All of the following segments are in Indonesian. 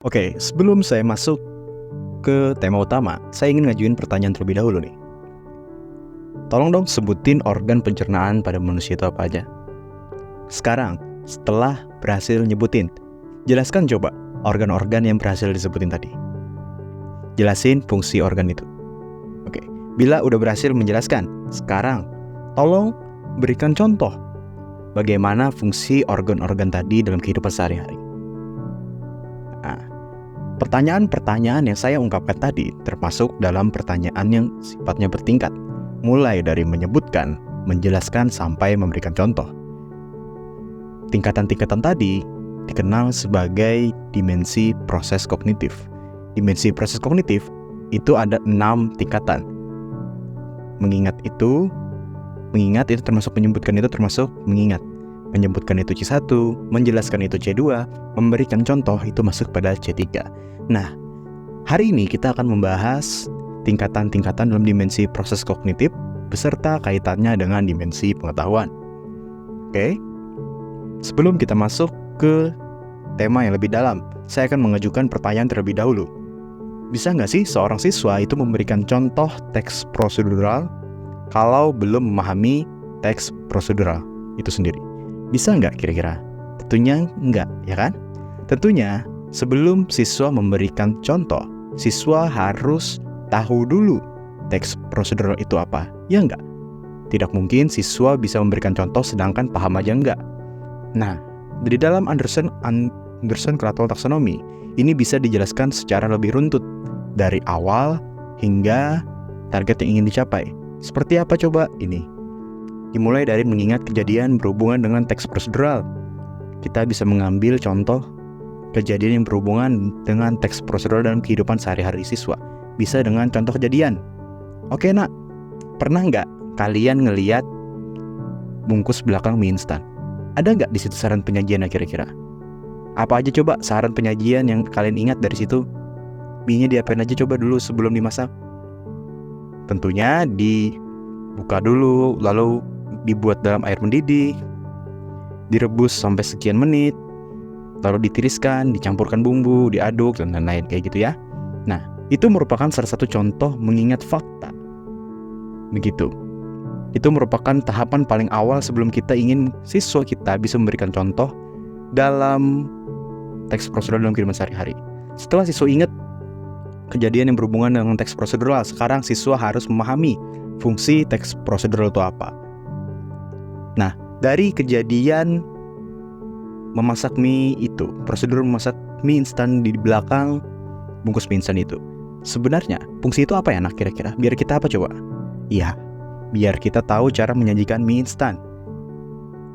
Oke, sebelum saya masuk ke tema utama, saya ingin ngajuin pertanyaan terlebih dahulu nih. Tolong dong sebutin organ pencernaan pada manusia itu apa aja. Sekarang, setelah berhasil nyebutin, jelaskan coba organ-organ yang berhasil disebutin tadi. Jelasin fungsi organ itu. Oke, bila udah berhasil menjelaskan, sekarang tolong berikan contoh bagaimana fungsi organ-organ tadi dalam kehidupan sehari-hari. Pertanyaan-pertanyaan yang saya ungkapkan tadi termasuk dalam pertanyaan yang sifatnya bertingkat, mulai dari menyebutkan, menjelaskan, sampai memberikan contoh. Tingkatan-tingkatan tadi dikenal sebagai dimensi proses kognitif. Dimensi proses kognitif itu ada 6 tingkatan. Mengingat itu termasuk menyebutkan itu termasuk mengingat. Menyebutkan itu C1, menjelaskan itu C2, memberikan contoh itu masuk pada C3. Nah, hari ini kita akan membahas tingkatan-tingkatan dalam dimensi proses kognitif beserta kaitannya dengan dimensi pengetahuan. Oke? Sebelum kita masuk ke tema yang lebih dalam, saya akan mengajukan pertanyaan terlebih dahulu. Bisa nggak sih seorang siswa itu memberikan contoh teks prosedural kalau belum memahami teks prosedural itu sendiri? Bisa nggak kira-kira? Tentunya nggak, ya kan? Tentunya sebelum siswa memberikan contoh, siswa harus tahu dulu teks prosedural itu apa, ya nggak? Tidak mungkin siswa bisa memberikan contoh sedangkan paham aja nggak. Nah, di dalam Anderson Krathwohl Taxonomy, ini bisa dijelaskan secara lebih runtut dari awal hingga target yang ingin dicapai. Seperti apa coba ini? Dimulai dari mengingat kejadian berhubungan dengan teks prosedural. Kita bisa mengambil contoh kejadian yang berhubungan dengan teks prosedural dalam kehidupan sehari-hari siswa. Bisa dengan contoh kejadian. Oke nak, pernah nggak kalian ngeliat bungkus belakang mie instan? Ada nggak di situ saran penyajiannya kira-kira? Apa aja coba saran penyajian yang kalian ingat dari situ? Mie-nya diapain aja coba dulu sebelum dimasak? Tentunya dibuka dulu, lalu dibuat dalam air mendidih, direbus sampai sekian menit, lalu ditiriskan, dicampurkan bumbu, diaduk, dan lain-lain kayak gitu ya. Nah, itu merupakan salah satu contoh mengingat fakta. Begitu. Itu merupakan tahapan paling awal sebelum kita ingin siswa kita bisa memberikan contoh dalam teks prosedural dalam kehidupan sehari-hari. Setelah siswa ingat kejadian yang berhubungan dengan teks prosedural, sekarang siswa harus memahami fungsi teks prosedural itu apa. Nah, dari kejadian memasak mie itu, prosedur memasak mie instan di belakang bungkus mie instan itu, sebenarnya fungsi itu apa ya nak kira-kira? Biar kita apa coba? Iya, biar kita tahu cara menyajikan mie instan,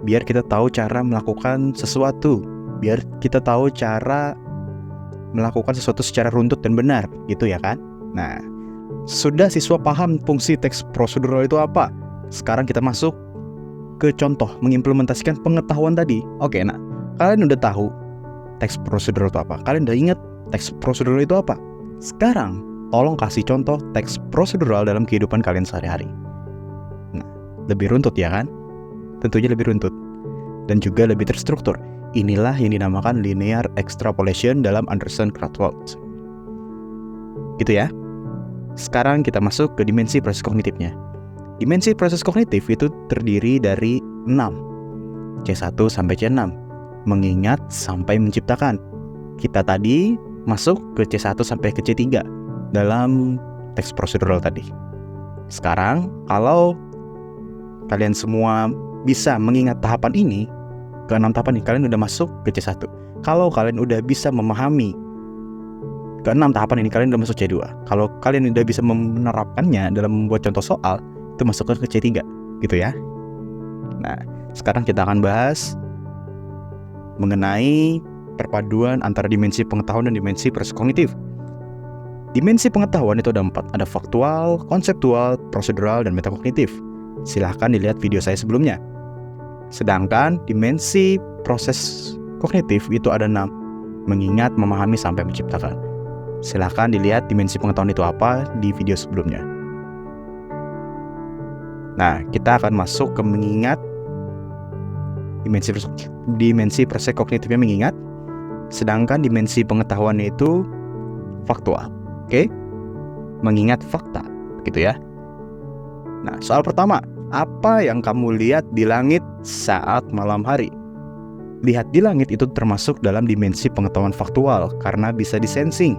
biar kita tahu cara melakukan sesuatu, biar kita tahu cara melakukan sesuatu secara runtut dan benar, gitu ya kan? Nah, sudah siswa paham fungsi teks prosedural itu apa? Sekarang kita masuk ke contoh mengimplementasikan pengetahuan tadi. Oke, nah, kalian udah tahu teks prosedural itu apa? Kalian udah ingat teks prosedural itu apa? Sekarang, tolong kasih contoh teks prosedural dalam kehidupan kalian sehari-hari. Nah, lebih runtut ya kan? Tentunya lebih runtut dan juga lebih terstruktur. Inilah yang dinamakan linear extrapolation dalam Anderson Krathwohl. Gitu ya. Sekarang kita masuk ke dimensi proses kognitifnya. Dimensi proses kognitif itu terdiri dari 6, C1 sampai C6, mengingat sampai menciptakan. Kita tadi masuk ke C1 sampai ke C3 dalam teks prosedural tadi. Sekarang, kalau kalian semua bisa mengingat tahapan ini, ke 6 tahapan ini, kalian udah masuk ke C1. Kalau kalian udah bisa memahami ke 6 tahapan ini, kalian udah masuk C2. Kalau kalian udah bisa menerapkannya dalam membuat contoh soal, itu masuk ke C3, gitu ya. Nah, sekarang kita akan bahas mengenai perpaduan antara dimensi pengetahuan dan dimensi proses kognitif. Dimensi pengetahuan itu ada 4, ada faktual, konseptual, prosedural, dan metakognitif. Silahkan dilihat video saya sebelumnya. Sedangkan dimensi proses kognitif itu ada 6, mengingat, memahami, sampai menciptakan. Silahkan dilihat dimensi pengetahuan itu apa di video sebelumnya. Nah, kita akan masuk ke mengingat. Dimensi proses kognitifnya mengingat. sedangkan dimensi pengetahuannya itu faktual. Oke? Mengingat fakta, gitu ya. Nah, soal pertama, apa yang kamu lihat di langit saat malam hari? Lihat di langit itu termasuk dalam dimensi pengetahuan faktual karena bisa disensing.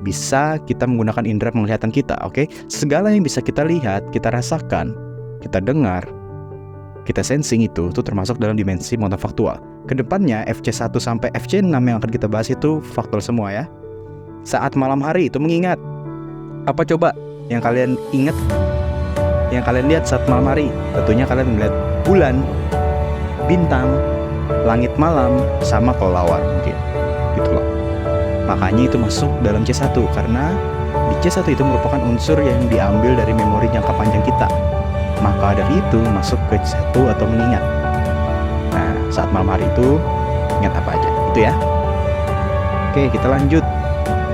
Bisa kita menggunakan indera penglihatan kita, oke? Segala yang bisa kita lihat, kita rasakan, kita dengar, kita sensing itu termasuk dalam dimensi pengetahuan faktual. Kedepannya FC1 sampai FC6 yang akan kita bahas itu faktual semua ya. Saat malam hari itu mengingat. Apa coba yang kalian ingat? Yang kalian lihat saat malam hari? Tentunya kalian melihat bulan, bintang, langit malam, sama kelelawar mungkin. Gitu loh. Makanya itu masuk dalam C1 karena di C1 itu merupakan unsur yang diambil dari memori jangka panjang kita. Maka dari itu masuk ke C1 atau mengingat. Nah, saat malam hari itu ingat apa aja? Itu ya. Oke, kita lanjut.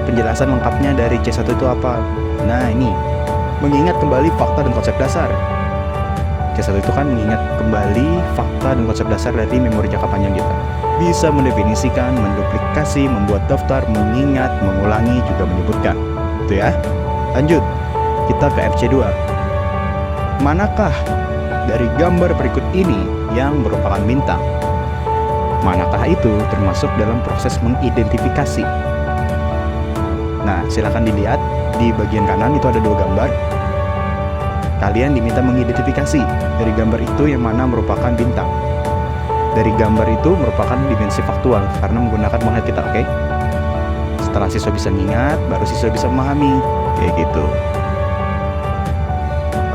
Penjelasan lengkapnya dari C1 itu apa? Nah, ini mengingat kembali fakta dan konsep dasar. C1 itu kan mengingat kembali fakta dan konsep dasar dari memori jangka panjang kita. Bisa mendefinisikan, menduplikasi, membuat daftar, mengingat, mengulangi, juga menyebutkan. Itu ya. Lanjut, kita ke FC2. Manakah dari gambar berikut ini yang merupakan bintang? Manakah itu termasuk dalam proses mengidentifikasi? Nah, silakan dilihat di bagian kanan itu ada 2 gambar. Kalian diminta mengidentifikasi dari gambar itu yang mana merupakan bintang. Dari gambar itu merupakan dimensi faktual karena menggunakan penglihatan kita, oke? Setelah siswa bisa mengingat, baru siswa bisa memahami, kayak gitu.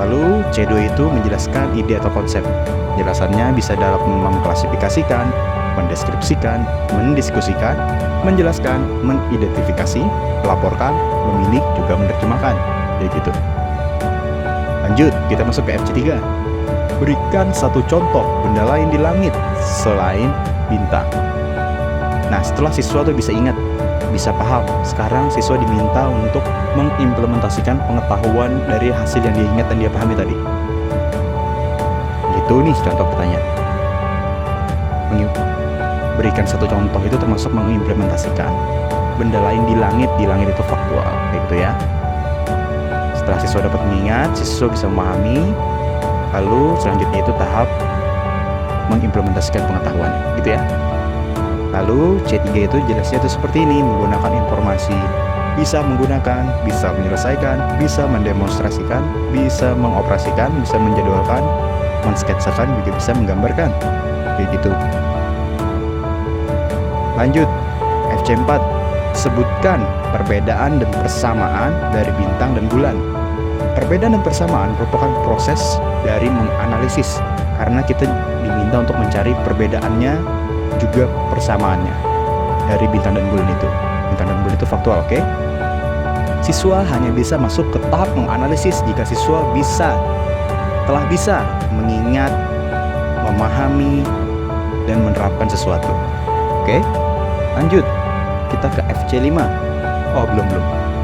Lalu C2 itu menjelaskan ide atau konsep. Penjelasannya bisa dalam mengklasifikasikan, mendeskripsikan, mendiskusikan, menjelaskan, mengidentifikasi, melaporkan, memilih, juga menerjemahkan, kayak gitu. Lanjut, kita masuk ke FC3. Berikan satu contoh benda lain di langit selain bintang. Nah, setelah siswa tuh bisa ingat, bisa paham, sekarang siswa diminta untuk mengimplementasikan pengetahuan dari hasil yang dia ingat dan dia pahami tadi. Gitu nih contoh pertanyaan. Berikan satu contoh itu termasuk mengimplementasikan benda lain di langit itu faktual, kayak gitu ya. Setelah siswa dapat mengingat, siswa bisa memahami. Lalu selanjutnya itu tahap mengimplementasikan pengetahuannya, gitu ya. Lalu C3 itu jelasnya itu seperti ini, menggunakan informasi, bisa menggunakan, bisa menyelesaikan, bisa mendemonstrasikan, bisa mengoperasikan, bisa menjadwalkan, mensketsakan, juga bisa menggambarkan, kayak gitu. Lanjut, FC4, sebutkan perbedaan dan persamaan dari bintang dan bulan. Perbedaan dan persamaan merupakan proses dari menganalisis karena kita diminta untuk mencari perbedaannya juga persamaannya dari bintang dan bulan itu. Bintang dan bulan itu faktual, oke? Siswa hanya bisa masuk ke tahap menganalisis jika siswa telah bisa mengingat, memahami, dan menerapkan sesuatu. Oke? Lanjut, kita ke FC5. Oh, belum.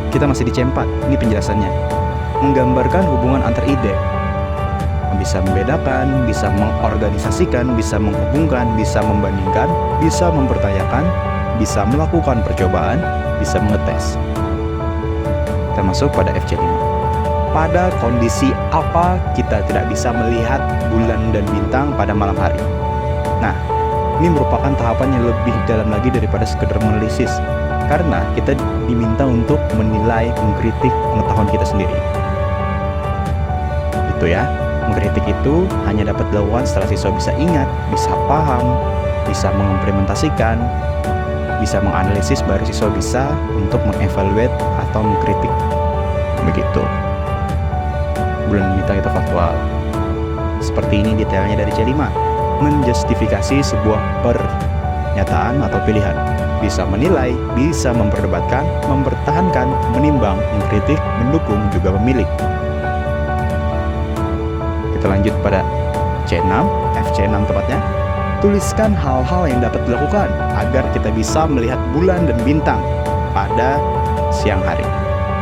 Kita masih di C4. Ini penjelasannya. Menggambarkan hubungan antar ide. Bisa membedakan, bisa mengorganisasikan, bisa menghubungkan, bisa membandingkan, bisa mempertanyakan, bisa melakukan percobaan, bisa mengetes. Kita masuk pada FC5. Pada kondisi apa kita tidak bisa melihat bulan dan bintang pada malam hari? Nah, ini merupakan tahapan yang lebih dalam lagi daripada sekedar menganalisis, karena kita diminta untuk menilai, mengkritik pengetahuan kita sendiri. Itu ya, mengkritik itu hanya dapat dilakukan setelah siswa bisa ingat, bisa paham, bisa mengimplementasikan, bisa menganalisis, baru siswa bisa untuk mengevaluate atau mengkritik. Begitu. Bulan bintang itu faktual. Seperti ini detailnya dari C5. Menjustifikasi sebuah pernyataan atau pilihan. Bisa menilai, bisa memperdebatkan, mempertahankan, menimbang, mengkritik, mendukung, juga memilih. Kita lanjut pada C6, FC6 tepatnya. Tuliskan hal-hal yang dapat dilakukan agar kita bisa melihat bulan dan bintang pada siang hari.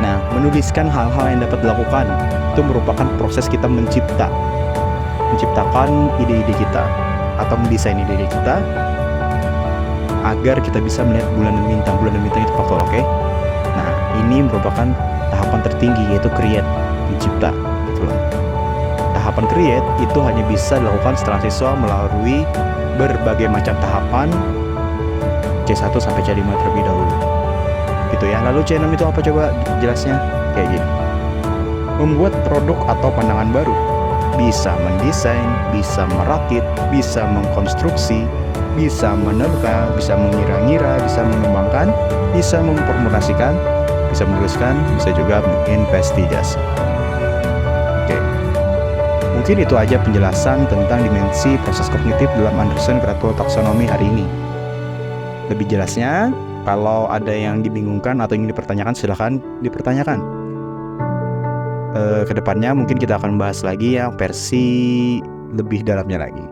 Nah, menuliskan hal-hal yang dapat dilakukan itu merupakan proses kita menciptakan ide-ide kita atau mendesain ide-ide kita agar kita bisa melihat bulan dan bintang. Bulan dan bintang itu faktor, oke? Nah, ini merupakan tahapan tertinggi, yaitu create, mencipta, gitu loh. Tahapan create itu hanya bisa dilakukan setelah siswa melalui berbagai macam tahapan C1 sampai C5 terlebih dahulu. Gitu ya. Lalu C6 itu apa coba jelasnya? Kayak gini. Membuat produk atau pandangan baru. Bisa mendesain, bisa merakit, bisa mengkonstruksi, bisa menerka, bisa mengira-ngira, bisa mengembangkan, bisa memformulasikan, bisa menuliskan, bisa juga menginvestigasi. Oke. Mungkin itu aja penjelasan tentang dimensi proses kognitif dalam Anderson-Krathwohl taksonomi hari ini. Lebih jelasnya, kalau ada yang dibingungkan atau ingin dipertanyakan, silahkan dipertanyakan. Kedepannya mungkin kita akan bahas lagi ya versi lebih dalamnya lagi.